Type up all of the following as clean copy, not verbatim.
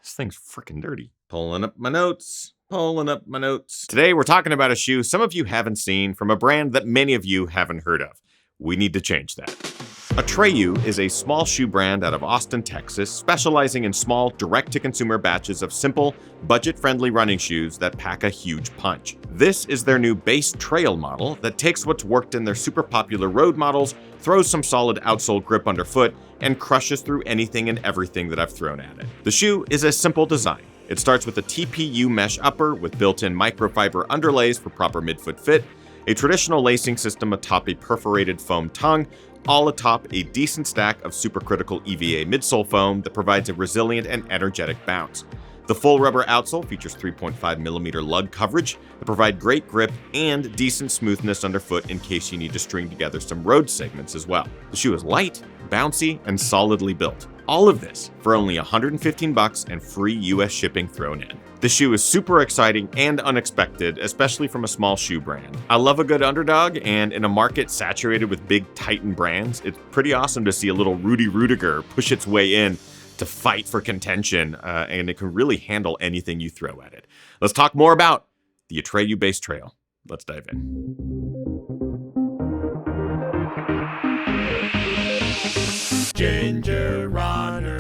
This thing's freaking dirty. Pulling up my notes. Today we're talking about a shoe some of you haven't seen from a brand that many of you haven't heard of. We need to change that. Atreyu is a small shoe brand out of Austin, Texas, specializing in small, direct-to-consumer batches of simple, budget-friendly running shoes that pack a huge punch. This is their new base trail model that takes what's worked in their super popular road models, throws some solid outsole grip underfoot, and crushes through anything and everything that I've thrown at it. The shoe is a simple design. It starts with a TPU mesh upper with built-in microfiber underlays for proper midfoot fit, a traditional lacing system atop a perforated foam tongue, all atop a decent stack of supercritical EVA midsole foam that provides a resilient and energetic bounce. The full rubber outsole features 3.5mm lug coverage that provide great grip and decent smoothness underfoot in case you need to string together some road segments as well. The shoe is light, bouncy, and solidly built. All of this for only $115 and free US shipping thrown in. The shoe is super exciting and unexpected, especially from a small shoe brand. I love a good underdog, and in a market saturated with big Titan brands, it's pretty awesome to see a little Rudy Rudiger push its way in to fight for contention, and it can really handle anything you throw at it. Let's talk more about the Atreyu Base Trail. Let's dive in. Ginger Runner.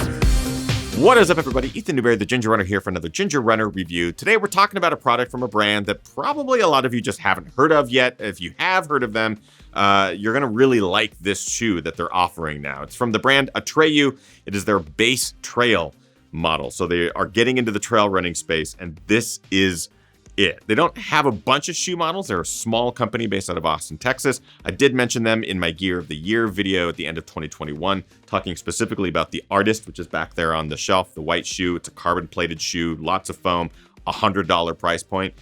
What is up, everybody? Ethan Newberry, the Ginger Runner, here for another Ginger Runner review. Today, we're talking about a product from a brand that probably a lot of you just haven't heard of yet. If you have heard of them, you're going to really like this shoe that they're offering now. It's from the brand Atreyu. It is their base trail model. So they are getting into the trail running space, and this is it. They don't have a bunch of shoe models. They're a small company based out of Austin, Texas. I did mention them in my Gear of the Year video at the end of 2021, talking specifically about the Artist, which is back there on the shelf, the white shoe. It's a carbon-plated shoe, lots of foam, $100 price point.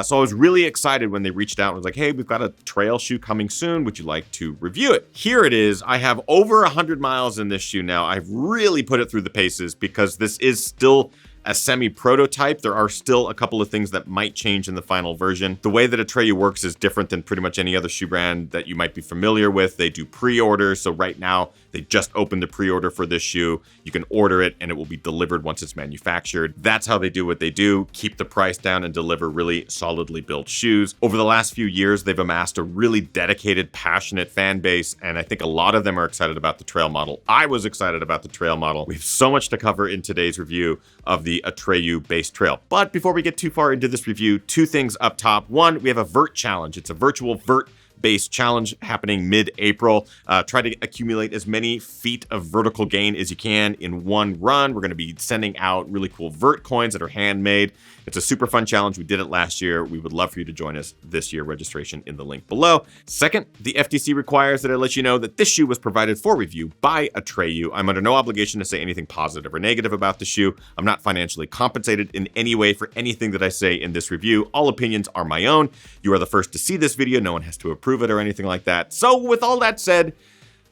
So I was really excited when they reached out and was like, hey, we've got a trail shoe coming soon. Would you like to review it? Here it is. I have over 100 miles in this shoe now. I've really put it through the paces because this is still a semi-prototype. There are still a couple of things that might change in the final version. The way that Atreyu works is different than pretty much any other shoe brand that you might be familiar with. They do pre-order. So right now, they just opened the pre-order for this shoe. You can order it and it will be delivered once it's manufactured. That's how they do what they do, keep the price down and deliver really solidly built shoes. Over the last few years, they've amassed a really dedicated, passionate fan base, and I think a lot of them are excited about the trail model. I was excited about the trail model. We have so much to cover in today's review of the Atreyu Base Trail. But before we get too far into this review, two things up top. One, we have a vert challenge. It's a virtual vert base challenge happening mid-April. Try to accumulate as many feet of vertical gain as you can in one run. We're going to be sending out really cool vert coins that are handmade. It's a super fun challenge. We did it last year. We would love for you to join us this year. Registration in the link below. Second, the FTC requires that I let you know that this shoe was provided for review by Atreyu. I'm under no obligation to say anything positive or negative about the shoe. I'm not financially compensated in any way for anything that I say in this review. All opinions are my own. You are the first to see this video. No one has to approve it or anything like that. So with all that said,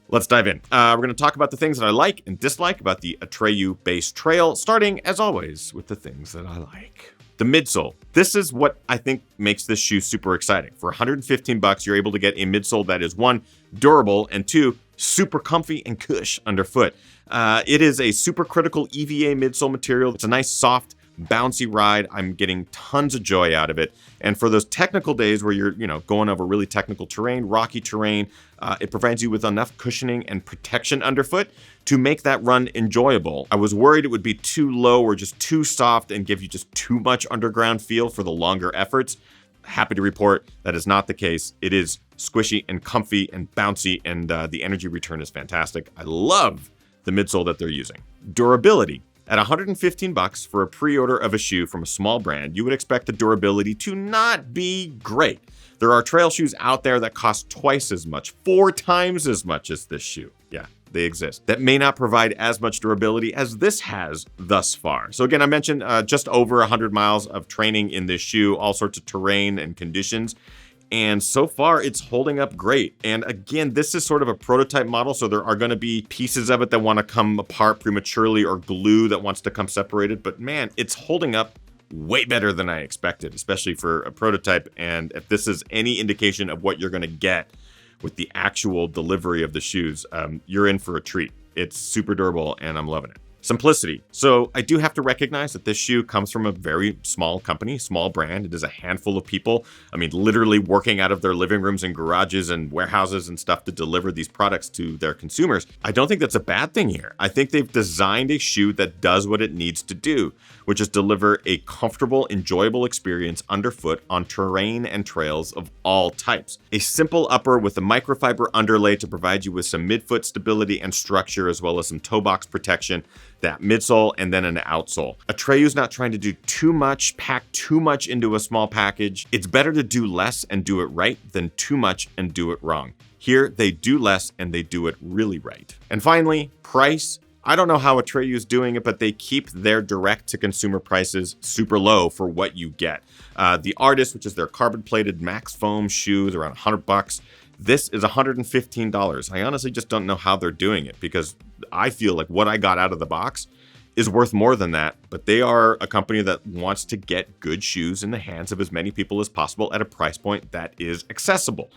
let's dive in. We're going to talk about the things that I like and dislike about the Atreyu Base Trail, starting as always with the things that I like. The midsole. This is what I think makes this shoe super exciting. For $115, you're able to get a midsole that is one, durable, and two, super comfy and cush underfoot. It is a supercritical EVA midsole material. It's a nice, soft, bouncy ride. I'm getting tons of joy out of it. And for those technical days where you're, going over really technical terrain, rocky terrain, it provides you with enough cushioning and protection underfoot to make that run enjoyable. I was worried it would be too low or just too soft and give you just too much underground feel for the longer efforts. Happy to report that is not the case. It is squishy and comfy and bouncy, and the energy return is fantastic. I love the midsole that they're using. Durability. At $115 for a pre-order of a shoe from a small brand, you would expect the durability to not be great. There are trail shoes out there that cost twice as much, 4 times as much as this shoe. Yeah, they exist. That may not provide as much durability as this has thus far. So again, I mentioned just over 100 miles of training in this shoe, all sorts of terrain and conditions. And so far, it's holding up great. And again, this is sort of a prototype model, so there are going to be pieces of it that want to come apart prematurely or glue that wants to come separated. But man, it's holding up way better than I expected, especially for a prototype. And if this is any indication of what you're going to get with the actual delivery of the shoes, you're in for a treat. It's super durable, and I'm loving it. Simplicity. So I do have to recognize that this shoe comes from a very small company, small brand. It is a handful of people. I mean, literally working out of their living rooms and garages and warehouses and stuff to deliver these products to their consumers. I don't think that's a bad thing here. I think they've designed a shoe that does what it needs to do, which is deliver a comfortable, enjoyable experience underfoot on terrain and trails of all types. A simple upper with a microfiber underlay to provide you with some midfoot stability and structure, as well as some toe box protection, that midsole, and then an outsole. Atreyu's not trying to do too much, pack too much into a small package. It's better to do less and do it right than too much and do it wrong. Here, they do less and they do it really right. And finally, price. I don't know how Atreyu's doing it, but they keep their direct-to-consumer prices super low for what you get. The Artist, which is their carbon-plated max foam shoe, is around $100. This is $115. I honestly just don't know how they're doing it, because I feel like what I got out of the box is worth more than that, but they are a company that wants to get good shoes in the hands of as many people as possible at a price point that is accessible.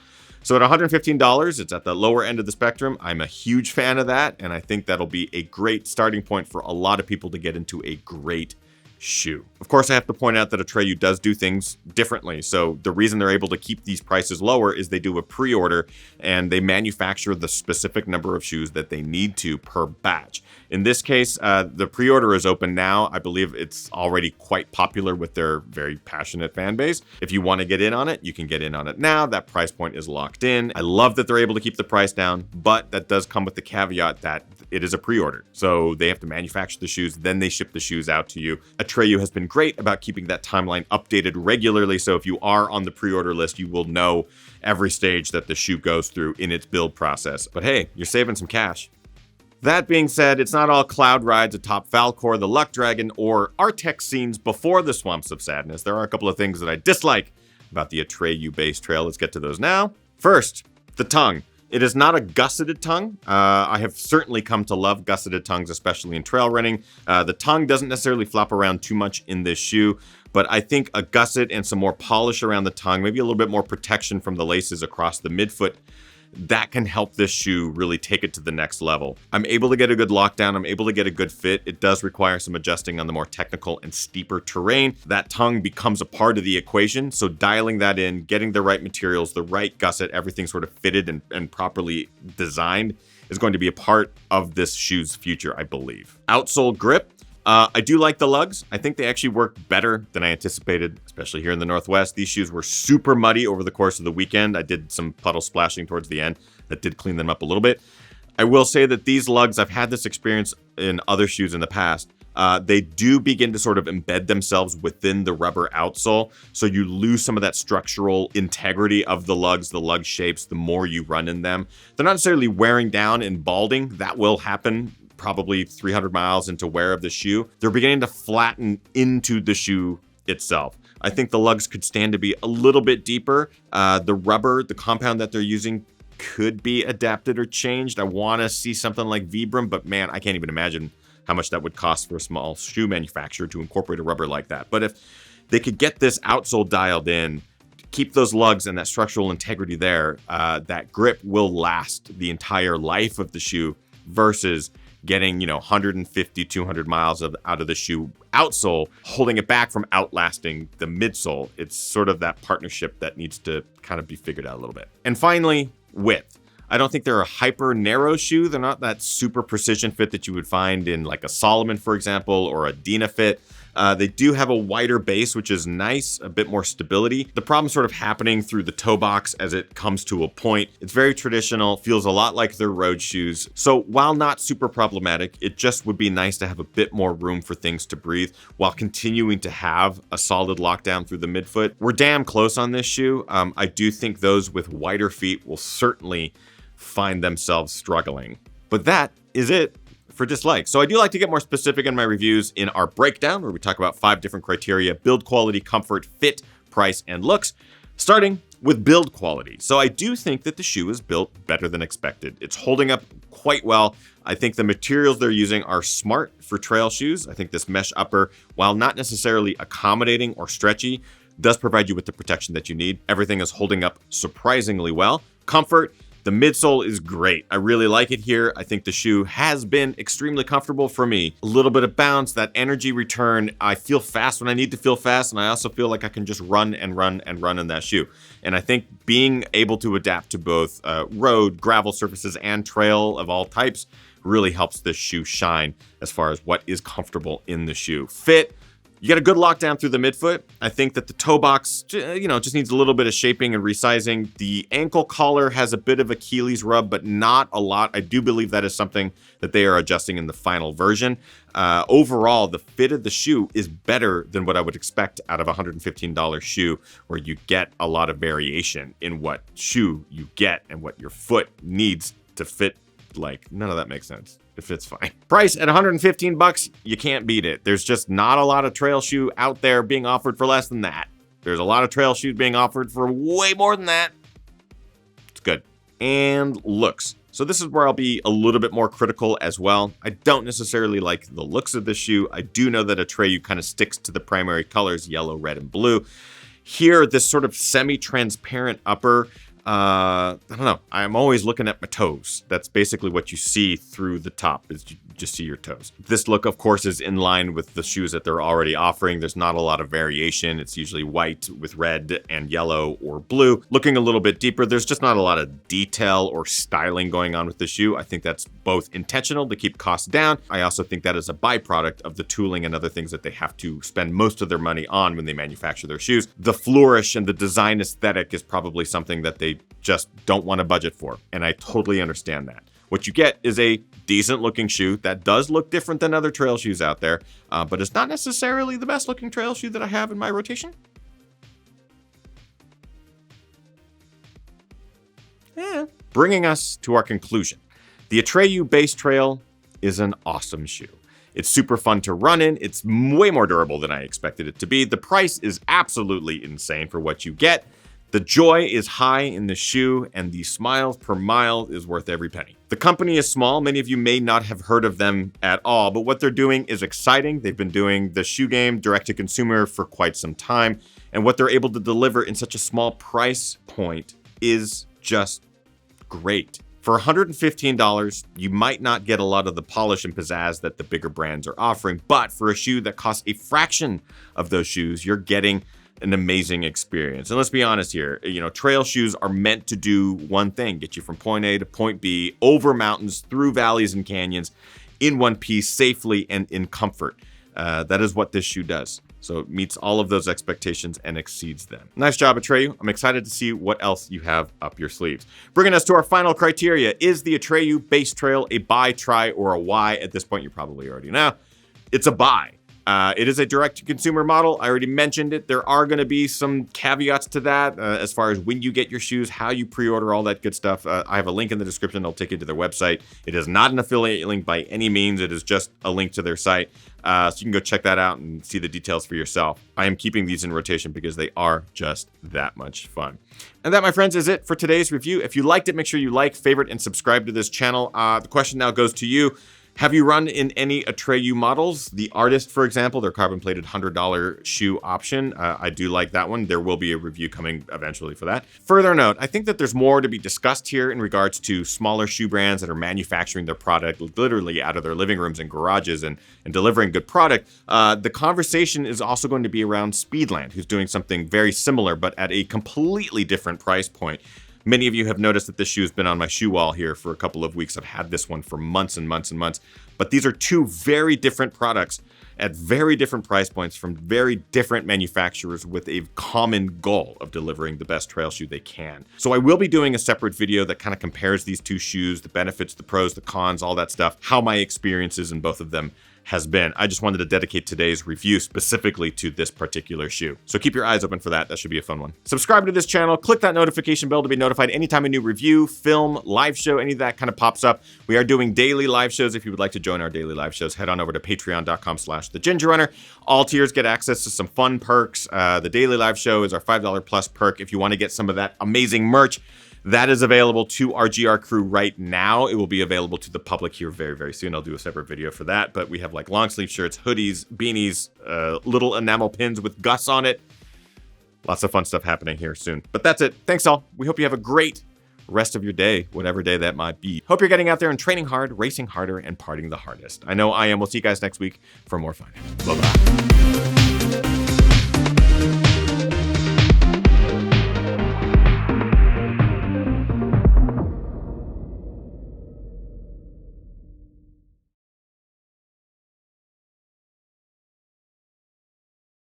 So at $115, it's at the lower end of the spectrum. I'm a huge fan of that, and I think that'll be a great starting point for a lot of people to get into a great shoe. Of course, I have to point out that Atreyu does do things differently. So the reason they're able to keep these prices lower is they do a pre-order and they manufacture the specific number of shoes that they need to per batch. In this case, the pre-order is open now. I believe it's already quite popular with their very passionate fan base. If you want to get in on it, you can get in on it now. That price point is locked in. I love that they're able to keep the price down, but that does come with the caveat that it is a pre-order. So they have to manufacture the shoes, then they ship the shoes out to you. Atreyu has been great about keeping that timeline updated regularly. So if you are on the pre-order list, you will know every stage that the shoe goes through in its build process. But hey, you're saving some cash. That being said, it's not all cloud rides atop Falcor, the Luck Dragon, or Artex scenes before the Swamps of Sadness. There are a couple of things that I dislike about the Atreyu Base Trail. Let's get to those now. First, the tongue. It is not a gusseted tongue. I have certainly come to love gusseted tongues, especially in trail running. The tongue doesn't necessarily flop around too much in this shoe, but I think a gusset and some more polish around the tongue, maybe a little bit more protection from the laces across the midfoot, that can help this shoe really take it to the next level. I'm able to get a good lockdown. I'm able to get a good fit. It does require some adjusting on the more technical and steeper terrain. That tongue becomes a part of the equation. So dialing that in, getting the right materials, the right gusset, everything sort of fitted and properly designed is going to be a part of this shoe's future, I believe. Outsole grip. I do like the lugs. I think they actually work better than I anticipated, especially here in the Northwest. These shoes were super muddy over the course of the weekend. I did some puddle splashing towards the end. That did clean them up a little bit. I will say that these lugs, I've had this experience in other shoes in the past. They do begin to sort of embed themselves within the rubber outsole. So you lose some of that structural integrity of the lugs, the lug shapes, the more you run in them. They're not necessarily wearing down and balding. That will happen probably 300 miles into wear of the shoe. They're beginning to flatten into the shoe itself. I think the lugs could stand to be a little bit deeper. The rubber, the compound that they're using could be adapted or changed. I want to see something like Vibram, but man, I can't even imagine how much that would cost for a small shoe manufacturer to incorporate a rubber like that. But if they could get this outsole dialed in, keep those lugs and that structural integrity there, that grip will last the entire life of the shoe versus getting, 150, 200 miles out of the shoe outsole, holding it back from outlasting the midsole. It's sort of that partnership that needs to kind of be figured out a little bit. And finally, width. I don't think they're a hyper narrow shoe. They're not that super precision fit that you would find in like a Solomon, for example, or a Dina fit. They do have a wider base, which is nice, a bit more stability. The problem sort of happening through the toe box as it comes to a point. It's very traditional, feels a lot like their road shoes. So while not super problematic, it just would be nice to have a bit more room for things to breathe while continuing to have a solid lockdown through the midfoot. We're damn close on this shoe. I do think those with wider feet will certainly find themselves struggling. But that is it for dislikes. So I do like to get more specific in my reviews in our breakdown, where we talk about 5 different criteria: build quality, comfort, fit, price, and looks, starting with build quality. So I do think that the shoe is built better than expected. It's holding up quite well. I think the materials they're using are smart for trail shoes. I think this mesh upper, while not necessarily accommodating or stretchy, does provide you with the protection that you need. Everything is holding up surprisingly well. Comfort, The midsole is great. I really like it here. I think the shoe has been extremely comfortable for me. A little bit of bounce, that energy return. I feel fast when I need to feel fast, and I also feel like I can just run and run and run in that shoe. And I think being able to adapt to both road, gravel surfaces, and trail of all types really helps this shoe shine as far as what is comfortable in the shoe. Fit. You get a good lockdown through the midfoot. I think that the toe box, just needs a little bit of shaping and resizing. The ankle collar has a bit of Achilles rub, but not a lot. I do believe that is something that they are adjusting in the final version. Overall, the fit of the shoe is better than what I would expect out of a $115 shoe, where you get a lot of variation in what shoe you get and what your foot needs to fit. Like, none of that makes sense. It fits fine. Price at $115, you can't beat it. There's just not a lot of trail shoe out there being offered for less than that. There's a lot of trail shoes being offered for way more than that. It's good. And looks. So this is where I'll be a little bit more critical as well. I don't necessarily like the looks of the shoe. I do know that Atreyu kind of sticks to the primary colors, yellow, red, and blue. Here, this sort of semi-transparent upper, I don't know. I'm always looking at my toes. That's basically what you see through the top, is you just see your toes. This look, of course, is in line with the shoes that they're already offering. There's not a lot of variation. It's usually white with red and yellow or blue. Looking a little bit deeper, there's just not a lot of detail or styling going on with the shoe. I think that's both intentional to keep costs down. I also think that is a byproduct of the tooling and other things that they have to spend most of their money on when they manufacture their shoes. The flourish and the design aesthetic is probably something that they just don't want to budget for, and I totally understand that. What you get is a decent looking shoe that does look different than other trail shoes out there, but it's not necessarily the best looking trail shoe that I have in my rotation. Bringing us to our conclusion. The Atreyu Base Trail is an awesome shoe. It's super fun to run in. It's way more durable than I expected it to be. The price is absolutely insane for what you get. The joy is high in the shoe, and the smiles per mile is worth every penny. The company is small. Many of you may not have heard of them at all, but what they're doing is exciting. They've been doing the shoe game direct to consumer for quite some time, and what they're able to deliver in such a small price point is just great. For $115, you might not get a lot of the polish and pizzazz that the bigger brands are offering, but for a shoe that costs a fraction of those shoes, you're getting an amazing experience. And let's be honest here, trail shoes are meant to do one thing: get you from point A to point B, over mountains, through valleys and canyons, in one piece, safely and in comfort. That is what this shoe does. So it meets all of those expectations and exceeds them. Nice job, Atreyu. I'm excited to see what else you have up your sleeves. Bringing us to our final criteria: is the Atreyu Base Trail a buy, try, or a why? At this point, you probably already know. It's a buy. It is a direct-to-consumer model. I already mentioned it. There are going to be some caveats to that as far as when you get your shoes, how you pre-order, all that good stuff. I have a link in the description. I'll take you to their website. It is not an affiliate link by any means. It is just a link to their site. So you can go check that out and see the details for yourself. I am keeping these in rotation because they are just that much fun. And that, my friends, is it for today's review. If you liked it, make sure you like, favorite, and subscribe to this channel. The question now goes to you. Have you run in any Atreyu models? The Artist, for example, their carbon-plated $100 shoe option. I do like that one. There will be a review coming eventually for that. Further note, I think that there's more to be discussed here in regards to smaller shoe brands that are manufacturing their product literally out of their living rooms and garages and delivering good product. The conversation is also going to be around Speedland, who's doing something very similar, but at a completely different price point. Many of you have noticed that this shoe has been on my shoe wall here for a couple of weeks. I've had this one for months and months and months. But these are two very different products at very different price points from very different manufacturers with a common goal of delivering the best trail shoe they can. So I will be doing a separate video that kind of compares these two shoes, the benefits, the pros, the cons, all that stuff, how my experiences in both of them has been. I just wanted to dedicate today's review specifically to this particular shoe. So keep your eyes open for that. That should be a fun one. Subscribe to this channel. Click that notification bell to be notified anytime a new review, film, live show, any of that kind of pops up. We are doing daily live shows. If you would like to join our daily live shows, head on over to patreon.com/thegingerrunner. All tiers get access to some fun perks. The daily live show is our $5 plus perk. If you want to get some of that amazing merch, that is available to our GR crew right now. It will be available to the public here very, very soon. I'll do a separate video for that. But we have like long sleeve shirts, hoodies, beanies, little enamel pins with Gus on it. Lots of fun stuff happening here soon. But that's it. Thanks all. We hope you have a great rest of your day, whatever day that might be. Hope you're getting out there and training hard, racing harder, and partying the hardest. I know I am. We'll see you guys next week for more fun. Bye-bye.